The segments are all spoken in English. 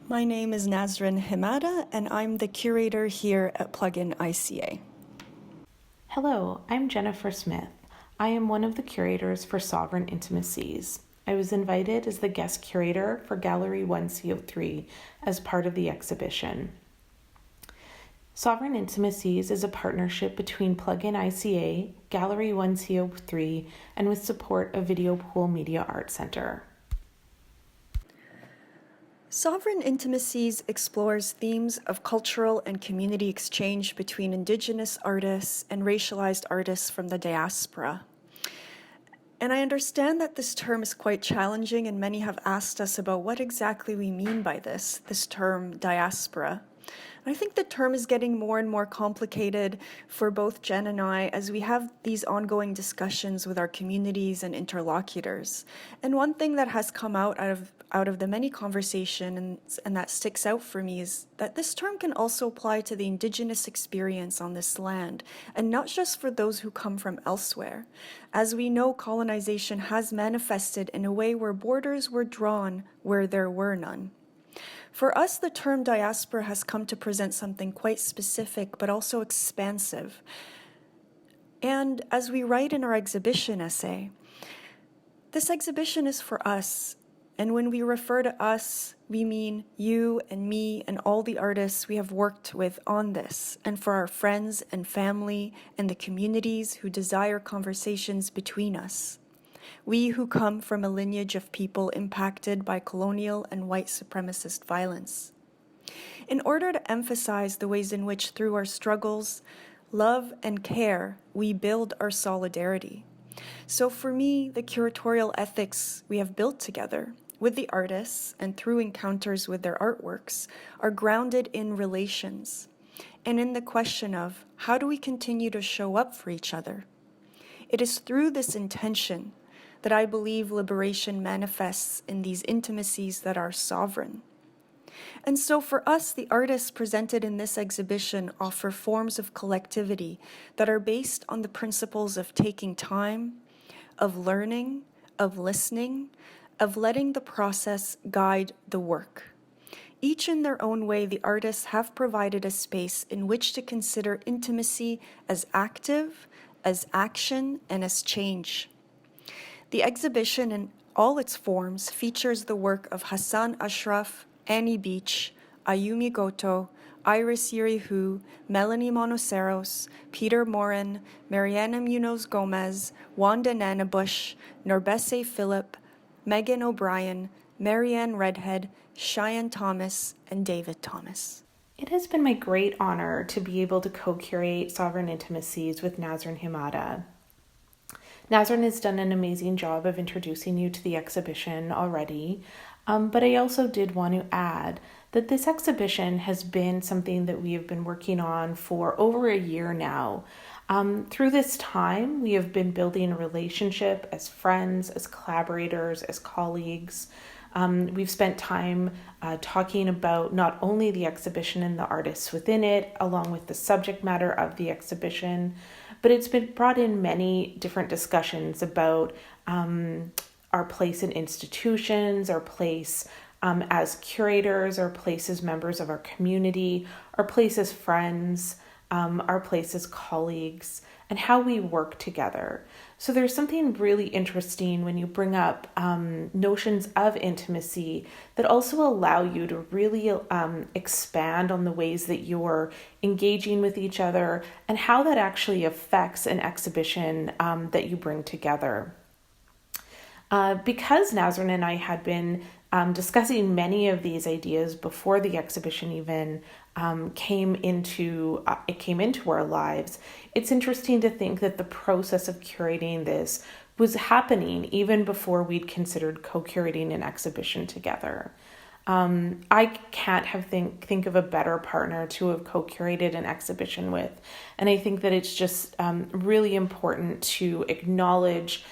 My name is Nasrin Himada, and I'm the curator here at Plug In ICA. Hello, I'm Jennifer Smith. I am one of the curators for Sovereign Intimacies. I was invited as the guest curator for Gallery 1C03 as part of the exhibition. Sovereign Intimacies is a partnership between Plug In ICA, Gallery 1C03, and with support of Video Pool Media Art Center. Sovereign Intimacies explores themes of cultural and community exchange between Indigenous artists and racialized artists from the diaspora. And I understand that this term is quite challenging, and many have asked us about what exactly we mean by this term diaspora. I think the term is getting more and more complicated for both Jen and I as we have these ongoing discussions with our communities and interlocutors. And one thing that has come out of the many conversations and that sticks out for me is that this term can also apply to the Indigenous experience on this land, and not just for those who come from elsewhere. As we know, colonization has manifested in a way where borders were drawn where there were none. For us, the term diaspora has come to present something quite specific, but also expansive. And as we write in our exhibition essay, this exhibition is for us. And when we refer to us, we mean you and me and all the artists we have worked with on this, and for our friends and family and the communities who desire conversations between us. We who come from a lineage of people impacted by colonial and white supremacist violence. In order to emphasize the ways in which through our struggles, love and care, we build our solidarity. So for me, the curatorial ethics we have built together with the artists and through encounters with their artworks are grounded in relations and in the question of how do we continue to show up for each other? It is through this intention that I believe liberation manifests in these intimacies that are sovereign. And so for us, the artists presented in this exhibition offer forms of collectivity that are based on the principles of taking time, of learning, of listening, of letting the process guide the work. Each in their own way, the artists have provided a space in which to consider intimacy as active, as action, and as change. The exhibition in all its forms features the work of Hassan Ashraf, Annie Beach, Ayumi Goto, Iris Yirihu, Melanie Monoceros, Peter Morin, Mariana Munoz Gomez, Wanda Nanabush, Norbese Phillip, Megan O'Brien, Marianne Redhead, Cheyenne Thomas, and David Thomas. It has been my great honor to be able to co-curate Sovereign Intimacies with Nasrin Himada. Nasrin has done an amazing job of introducing you to the exhibition already, but I also did want to add that this exhibition has been something that we have been working on for over a year now. Through this time, we have been building a relationship as friends, as collaborators, as colleagues. We've spent time talking about not only the exhibition and the artists within it, along with the subject matter of the exhibition, but it's been brought in many different discussions about our place in institutions, our place as curators, our place as members of our community, our place as friends, our place as colleagues, and how we work together. So there's something really interesting when you bring up notions of intimacy that also allow you to really expand on the ways that you're engaging with each other and how that actually affects an exhibition that you bring together. Because Nasrin and I had been discussing many of these ideas before the exhibition even came into our lives, it's interesting to think that the process of curating this was happening even before we'd considered co-curating an exhibition together. I can't think of a better partner to have co-curated an exhibition with, and I think that it's just really important to acknowledge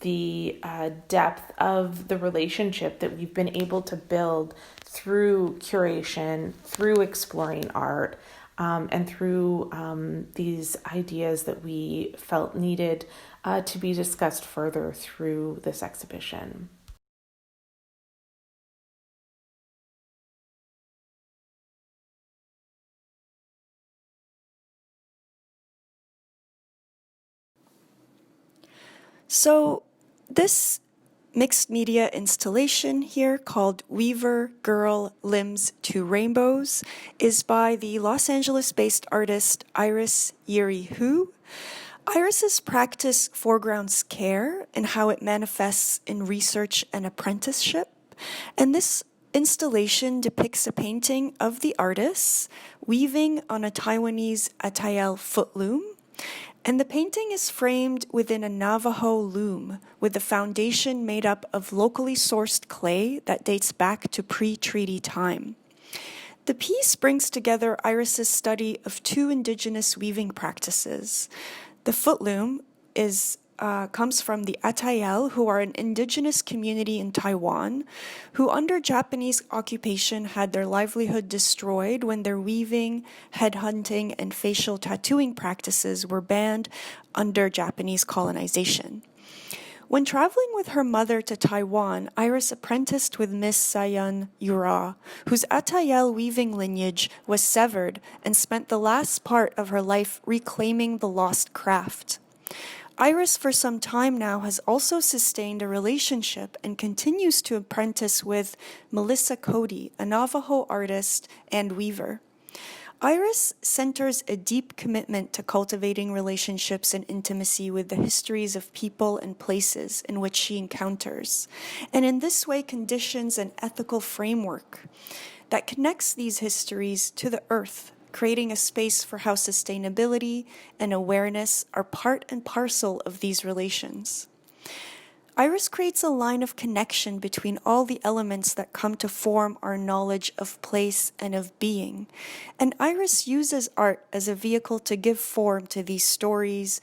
the depth of the relationship that we've been able to build through curation, through exploring art, and through these ideas that we felt needed to be discussed further through this exhibition. So this mixed media installation here called Weaver Girl Limbs to Rainbows is by the Los Angeles-based artist Iris Yeri Hu. Iris's practice foregrounds care and how it manifests in research and apprenticeship, and this installation depicts a painting of the artist weaving on a Taiwanese atayal footloom, and the painting is framed within a Navajo loom with the foundation made up of locally sourced clay that dates back to pre-treaty time. The piece brings together Iris's study of two Indigenous weaving practices. The footloom comes from the Atayal, who are an Indigenous community in Taiwan, who under Japanese occupation had their livelihood destroyed when their weaving, headhunting, and facial tattooing practices were banned under Japanese colonization. When traveling with her mother to Taiwan, Iris apprenticed with Miss Sayan Yura, whose Atayal weaving lineage was severed and spent the last part of her life reclaiming the lost craft. Iris, for some time now, has also sustained a relationship and continues to apprentice with Melissa Cody, a Navajo artist and weaver. Iris centers a deep commitment to cultivating relationships and intimacy with the histories of people and places in which she encounters, and in this way conditions an ethical framework that connects these histories to the earth, creating a space for how sustainability and awareness are part and parcel of these relations. Iris creates a line of connection between all the elements that come to form our knowledge of place and of being, and Iris uses art as a vehicle to give form to these stories,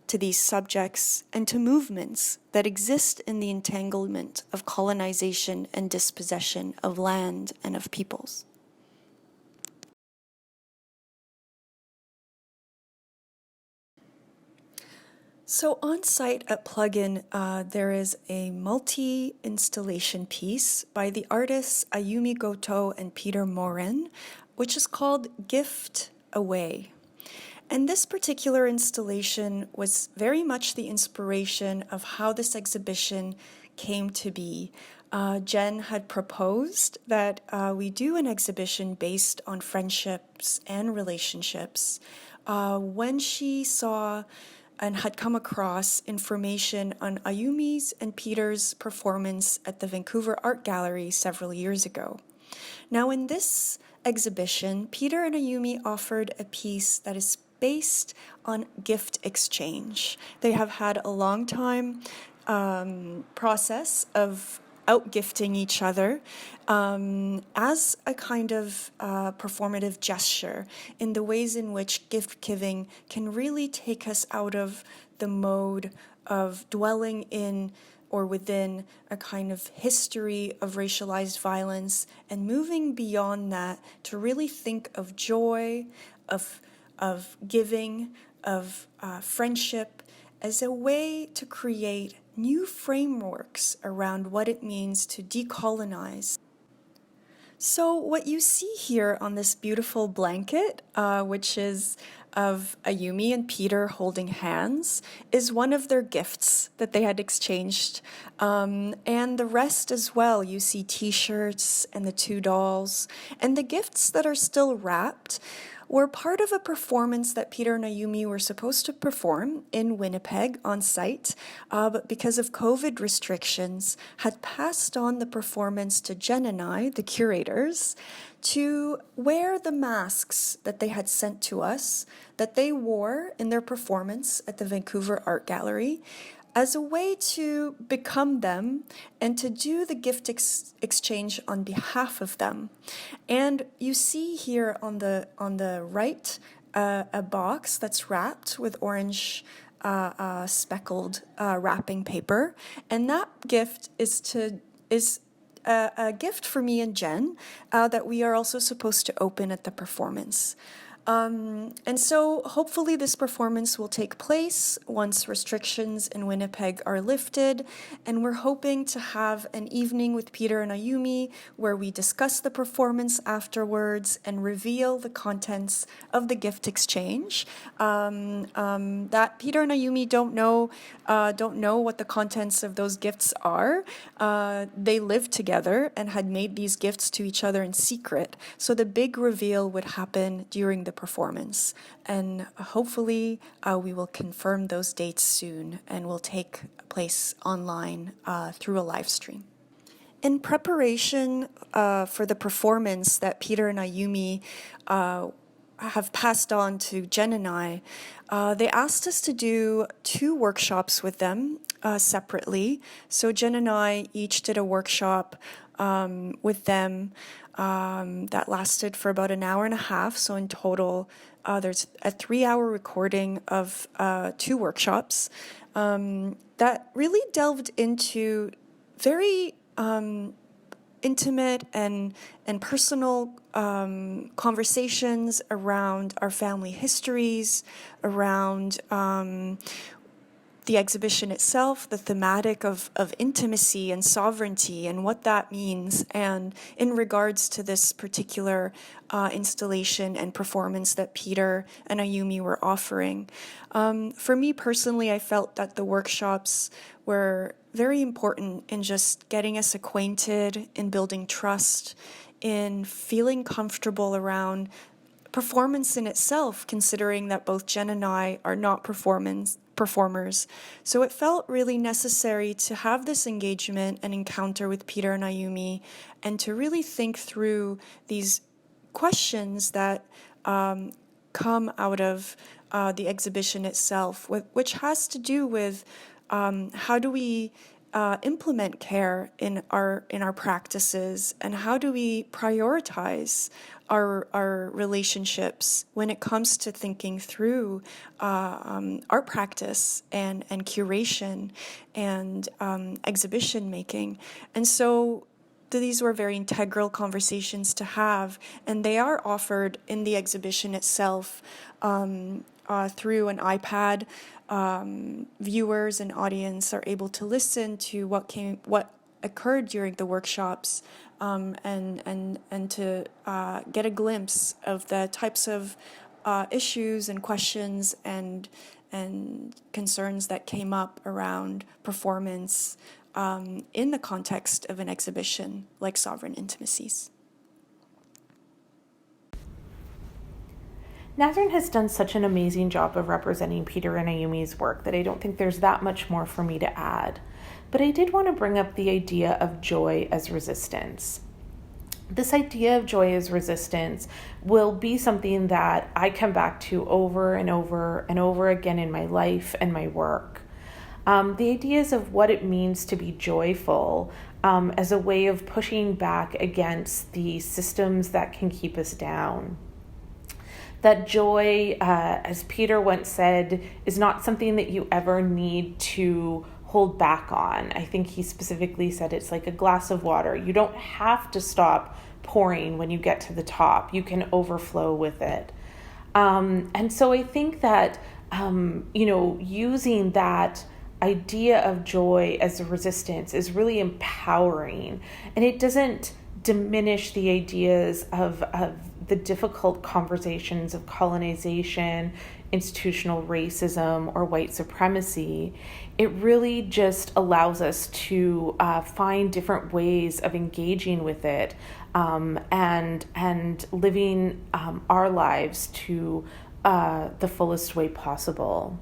to these subjects, and to movements that exist in the entanglement of colonization and dispossession of land and of peoples. So on site at Plug In, there is a multi-installation piece by the artists Ayumi Goto and Peter Morin, which is called Gift Away. And this particular installation was very much the inspiration of how this exhibition came to be. Jen had proposed that we do an exhibition based on friendships and relationships. When she saw and had come across information on Ayumi's and Peter's performance at the Vancouver Art Gallery several years ago. Now in this exhibition, Peter and Ayumi offered a piece that is based on gift exchange. They have had a long time process of out-gifting each other as a kind of performative gesture in the ways in which gift-giving can really take us out of the mode of dwelling in or within a kind of history of racialized violence and moving beyond that to really think of joy, of giving, of friendship as a way to create new frameworks around what it means to decolonize. So what you see here on this beautiful blanket, which is of Ayumi and Peter holding hands, is one of their gifts that they had exchanged. And the rest as well, you see t-shirts and the two dolls. And the gifts that are still wrapped were part of a performance that Peter and Ayumi were supposed to perform in Winnipeg on site, but because of COVID restrictions, had passed on the performance to Jen and I, the curators, to wear the masks that they had sent to us, that they wore in their performance at the Vancouver Art Gallery, as a way to become them and to do the gift exchange on behalf of them. And you see here on the right a box that's wrapped with orange speckled wrapping paper, and that gift is a gift for me and Jen that we are also supposed to open at the performance. And so hopefully this performance will take place once restrictions in Winnipeg are lifted, and we're hoping to have an evening with Peter and Ayumi where we discuss the performance afterwards and reveal the contents of the gift exchange. That Peter and Ayumi don't know what the contents of those gifts are. They lived together and had made these gifts to each other in secret, so the big reveal would happen during the performance, and hopefully we will confirm those dates soon and will take place online through a live stream. In preparation for the performance that Peter and Ayumi have passed on to Jen and I, they asked us to do 2 workshops with them separately. So Jen and I each did a workshop with them that lasted for about an hour and a half. So in total, there's a 3-hour recording of 2 workshops that really delved into very intimate and personal conversations around our family histories, around the exhibition itself, the thematic of intimacy and sovereignty and what that means, and in regards to this particular installation and performance that Peter and Ayumi were offering. For me personally, I felt that the workshops were very important in just getting us acquainted, in building trust, in feeling comfortable around performance in itself, considering that both Jen and I are not performers. So it felt really necessary to have this engagement and encounter with Peter and Ayumi, and to really think through these questions that come out of the exhibition itself, which has to do with how do we implement care in our practices, and how do we prioritize our relationships when it comes to thinking through art practice and curation and exhibition making. And so these were very integral conversations to have, and they are offered in the exhibition itself through an iPad. Viewers and audience are able to listen to what occurred during the workshops, and to get a glimpse of the types of issues and questions and concerns that came up around performance in the context of an exhibition like Sovereign Intimacies. Nasrin has done such an amazing job of representing Peter and Ayumi's work that I don't think there's that much more for me to add. But I did want to bring up the idea of joy as resistance. This idea of joy as resistance will be something that I come back to over and over and over again in my life and my work. The ideas of what it means to be joyful as a way of pushing back against the systems that can keep us down. That joy, as Peter once said, is not something that you ever need to hold back on. I think he specifically said it's like a glass of water. You don't have to stop pouring when you get to the top. You can overflow with it. And so I think that, using that idea of joy as a resistance is really empowering. And it doesn't diminish the ideas of the difficult conversations of colonization, institutional racism, or white supremacy. It really just allows us to find different ways of engaging with it and living our lives to the fullest way possible.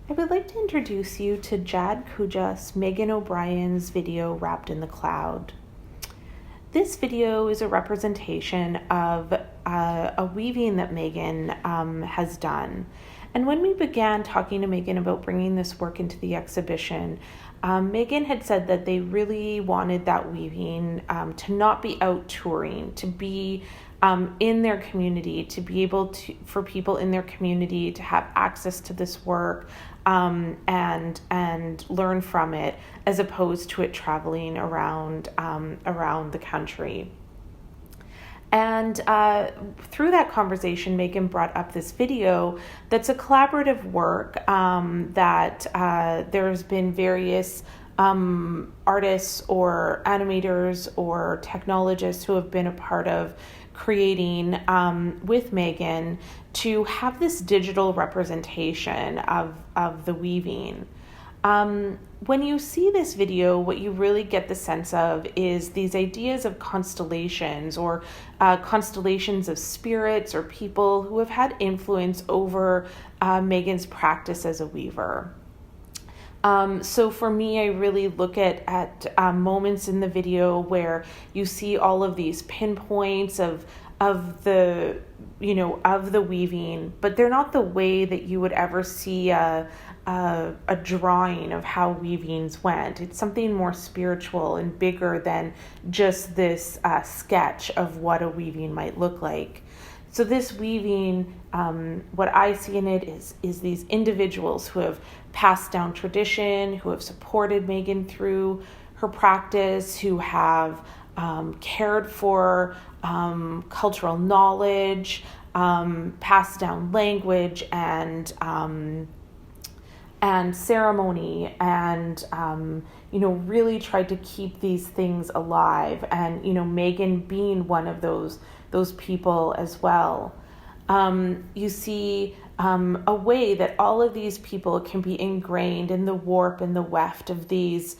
I would like to introduce you to Jad Kujas, Megan O'Brien's video Wrapped in the Cloud. This video is a representation of a weaving that Megan has done. And when we began talking to Megan about bringing this work into the exhibition, Megan had said that they really wanted that weaving to not be out touring, to be in their community, to be able to, for people in their community to have access to this work and learn from it, as opposed to it traveling around the country. And through that conversation, Megan brought up this video that's a collaborative work that there's been various artists or animators or technologists who have been a part of creating with Megan to have this digital representation of the weaving. When you see this video, what you really get the sense of is these ideas of constellations, or constellations of spirits or people who have had influence over Megan's practice as a weaver. So for me, I really look at moments in the video where you see all of these pinpoints of the weaving, but they're not the way that you would ever see a drawing of how weavings went. It's something more spiritual and bigger than just this sketch of what a weaving might look like. So this weaving, what I see in it is these individuals who have passed down tradition, who have supported Megan through her practice, who have cared for cultural knowledge, passed down language and ceremony, and really tried to keep these things alive. And Megan being one of those people as well. You see a way that all of these people can be ingrained in the warp and the weft of this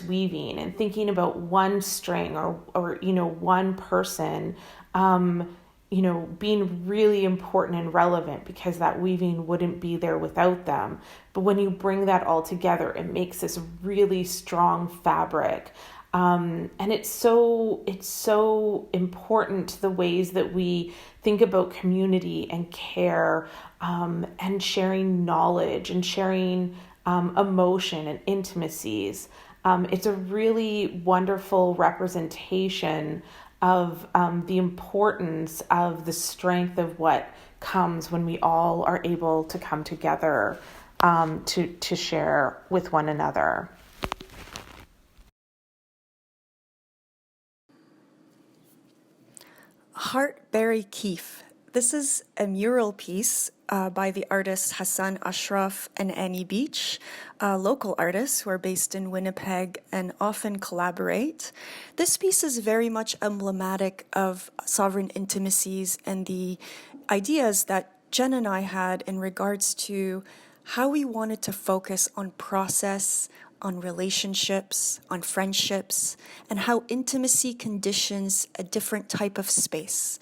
weaving, and thinking about one string or one person being really important and relevant, because that weaving wouldn't be there without them. But when you bring that all together, it makes this really strong fabric. And it's so important, the ways that we think about community and care, and sharing knowledge and sharing emotion and intimacies. It's a really wonderful representation of the importance of the strength of what comes when we all are able to come together to share with one another. Heartberry Keef. This is a mural piece by the artists Hassan Ashraf and Annie Beach, local artists who are based in Winnipeg and often collaborate. This piece is very much emblematic of Sovereign Intimacies and the ideas that Jen and I had in regards to how we wanted to focus on process, on relationships, on friendships, and how intimacy conditions a different type of space.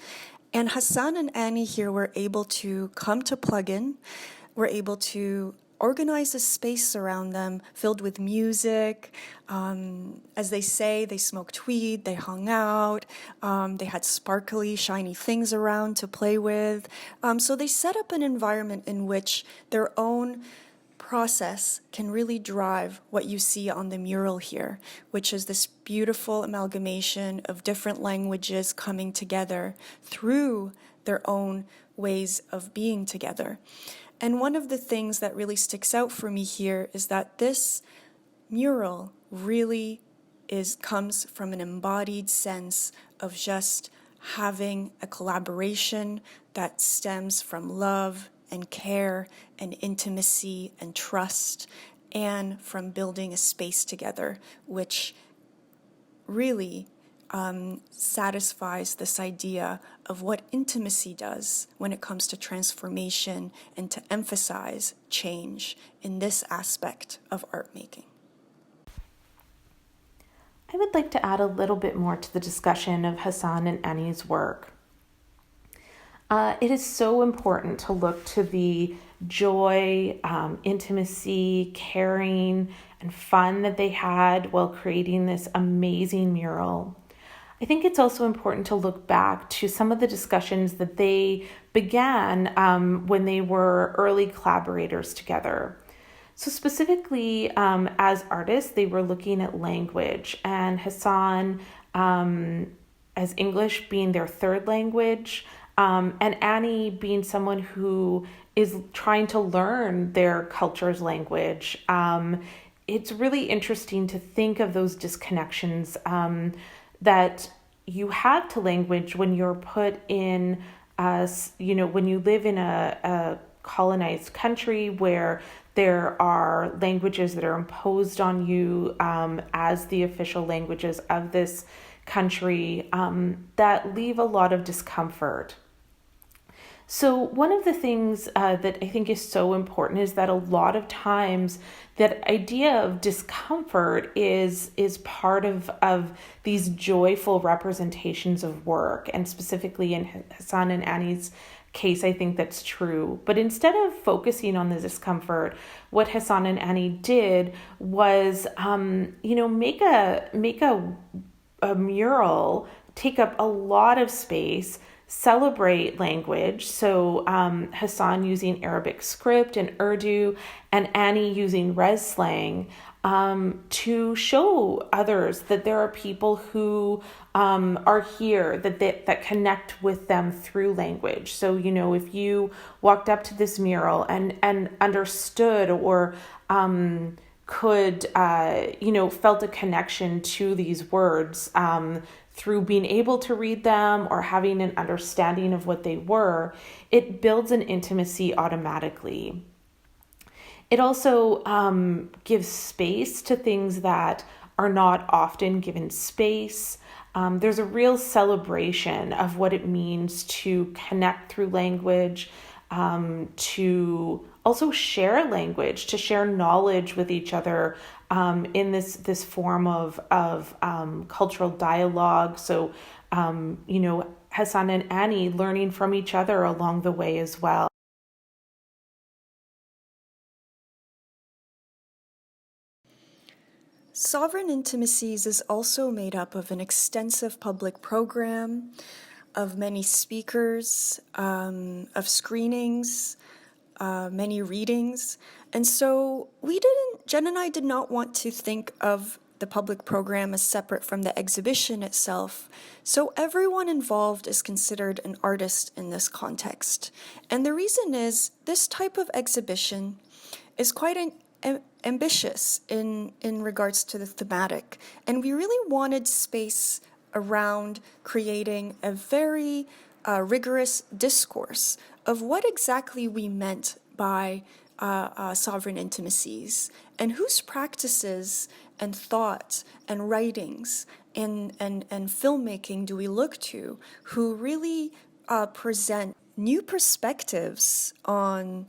And Hassan and Annie here were able to come to Plug In, were able to organize a space around them filled with music. As they say, they smoked weed, they hung out, they had sparkly, shiny things around to play with. So they set up an environment in which their own process can really drive what you see on the mural here, which is this beautiful amalgamation of different languages coming together through their own ways of being together. And one of the things that really sticks out for me here is that this mural really comes from an embodied sense of just having a collaboration that stems from love and care and intimacy and trust, and from building a space together, which really satisfies this idea of what intimacy does when it comes to transformation and to emphasize change in this aspect of art making. I would like to add a little bit more to the discussion of Hassan and Annie's work. It is so important to look to the joy, intimacy, caring, and fun that they had while creating this amazing mural. I think it's also important to look back to some of the discussions that they began when they were early collaborators together. So specifically, as artists, they were looking at language, and Hassan, as English being their third language, and Annie being someone who is trying to learn their culture's language. It's really interesting to think of those disconnections that you have to language when you're put in, when you live in a colonized country where there are languages that are imposed on you as the official languages of this country that leave a lot of discomfort. So one of the things that I think is so important is that a lot of times that idea of discomfort is part of these joyful representations of work. And specifically in Hassan and Annie's case, I think that's true. But instead of focusing on the discomfort, what Hassan and Annie did was, make a mural, take up a lot of space, celebrate language. So Hassan using Arabic script and Urdu, and Annie using Res slang to show others that there are people who are here that connect with them through language. So, if you walked up to this mural and understood or could, felt a connection to these words through being able to read them or having an understanding of what they were, it builds an intimacy automatically. It also gives space to things that are not often given space. There's a real celebration of what it means to connect through language, to also share language, to share knowledge with each other in this form of cultural dialogue. So, Hassan and Annie learning from each other along the way as well. Sovereign Intimacies is also made up of an extensive public program, of many speakers, of screenings, many readings. And so Jen and I did not want to think of the public program as separate from the exhibition itself. So everyone involved is considered an artist in this context. And the reason is this type of exhibition is quite ambitious in regards to the thematic. And we really wanted space around creating a very rigorous discourse of what exactly we meant by sovereign intimacies and whose practices and thoughts and writings and filmmaking do we look to who really present new perspectives on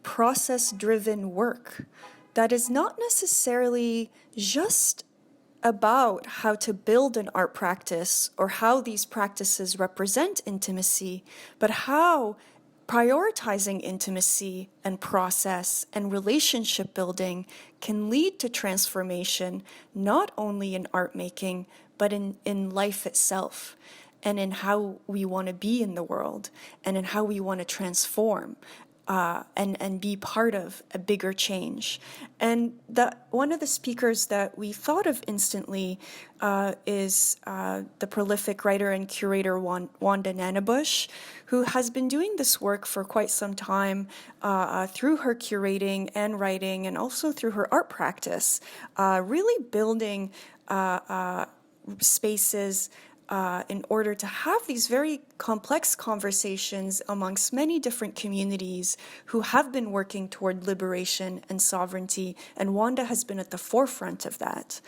process-driven work that is not necessarily just about how to build an art practice or how these practices represent intimacy, but how prioritizing intimacy and process and relationship building can lead to transformation, not only in art making, but in life itself, and in how we want to be in the world, and in how we want to transform. And be part of a bigger change. And one of the speakers that we thought of instantly is the prolific writer and curator Wanda Nanabush, who has been doing this work for quite some time through her curating and writing, and also through her art practice, really building spaces in order to have these very complex conversations amongst many different communities who have been working toward liberation and sovereignty, and Wanda has been at the forefront of that.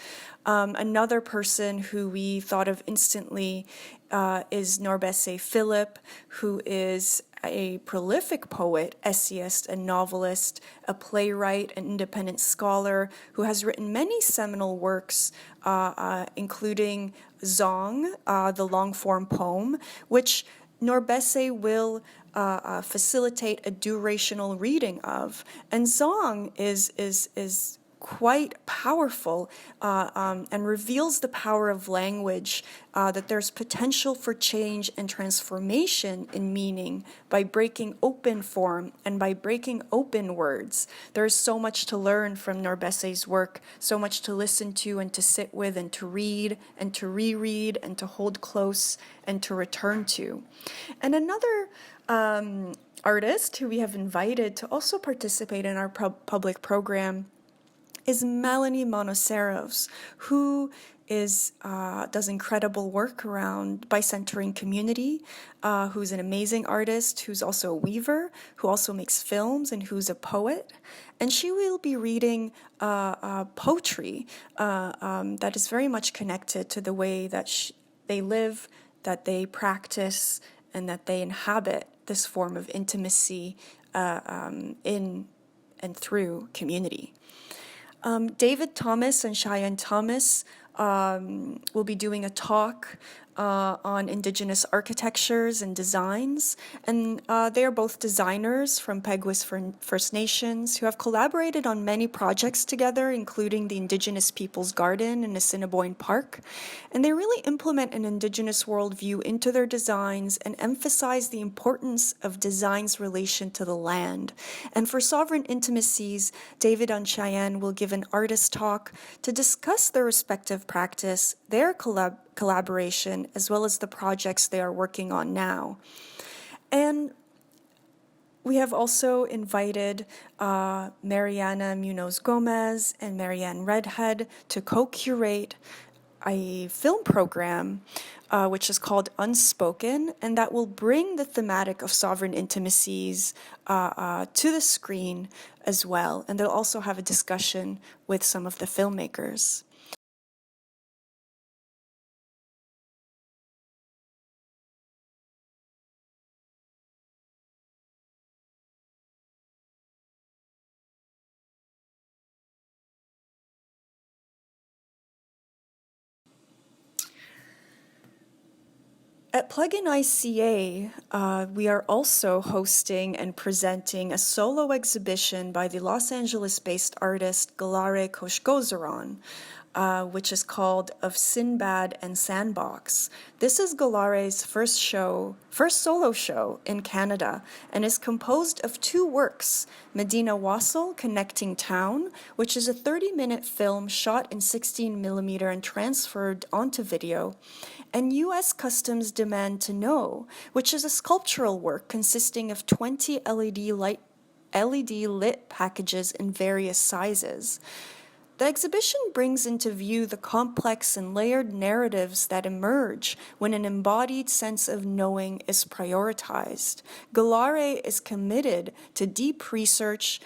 Another person who we thought of instantly is Norbese Philip, who is a prolific poet, essayist, and novelist, a playwright, an independent scholar who has written many seminal works, including Zong, the long-form poem, which Norbese will facilitate a durational reading of. And Zong is quite powerful and reveals the power of language, that there's potential for change and transformation in meaning by breaking open form and by breaking open words. There's so much to learn from Norbese's work, so much to listen to and to sit with and to read and to reread and to hold close and to return to. And another artist who we have invited to also participate in our public program is Melanie Monoceros, who does incredible work around bicentering community, who's an amazing artist, who's also a weaver, who also makes films, and who's a poet. And she will be reading poetry that is very much connected to the way that they live, that they practice, and that they inhabit this form of intimacy in and through community. David Thomas and Cheyenne Thomas will be doing a talk on Indigenous architectures and designs. And they are both designers from Peguis First Nations who have collaborated on many projects together, including the Indigenous Peoples Garden in Assiniboine Park. And they really implement an Indigenous worldview into their designs and emphasize the importance of design's relation to the land. And for Sovereign Intimacies, David and Cheyenne will give an artist talk to discuss their respective practice, their collaboration, as well as the projects they are working on now. And we have also invited Mariana Munoz Gomez and Marianne Redhead to co-curate a film program which is called Unspoken, and that will bring the thematic of sovereign intimacies to the screen as well. And they'll also have a discussion with some of the filmmakers. At Plug In ICA, we are also hosting and presenting a solo exhibition by the Los Angeles-based artist Gelare Khoshgozaran, which is called Of Sindbad and Sandbox. This is Galare's first solo show in Canada, and is composed of two works, Medina Wassel, Connecting Town, which is a 30-minute film shot in 16mm and transferred onto video, and U.S. Customs Demand to Know, which is a sculptural work consisting of 20 LED lit packages in various sizes. The exhibition brings into view the complex and layered narratives that emerge when an embodied sense of knowing is prioritized. Gelare is committed to deep research,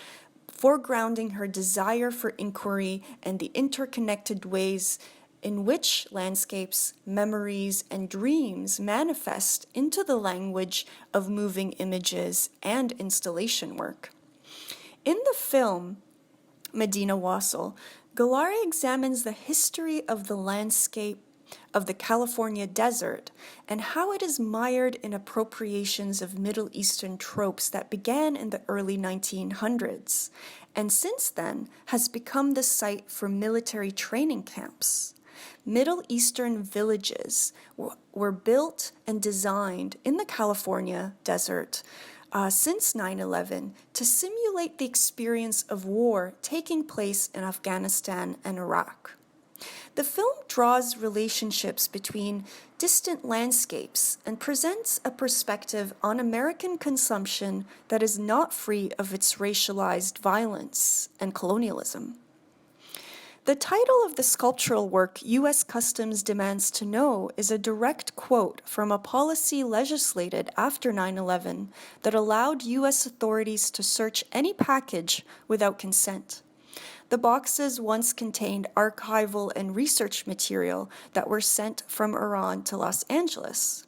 foregrounding her desire for inquiry and the interconnected ways in which landscapes, memories, and dreams manifest into the language of moving images and installation work. In the film, Medina Wassel, Gelare examines the history of the landscape of the California desert and how it is mired in appropriations of Middle Eastern tropes that began in the early 1900s, and since then has become the site for military training camps. Middle Eastern villages were built and designed in the California desert since 9/11 to simulate the experience of war taking place in Afghanistan and Iraq. The film draws relationships between distant landscapes and presents a perspective on American consumption that is not free of its racialized violence and colonialism. The title of the sculptural work, U.S. Customs Demands to Know, is a direct quote from a policy legislated after 9/11 that allowed U.S. authorities to search any package without consent. The boxes once contained archival and research material that were sent from Iran to Los Angeles.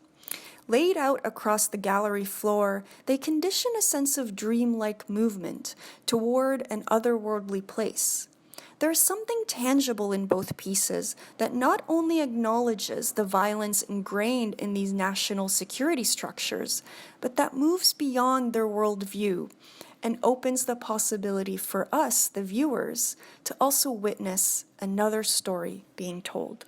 Laid out across the gallery floor, they condition a sense of dreamlike movement toward an otherworldly place. There's something tangible in both pieces that not only acknowledges the violence ingrained in these national security structures, but that moves beyond their worldview and opens the possibility for us, the viewers, to also witness another story being told.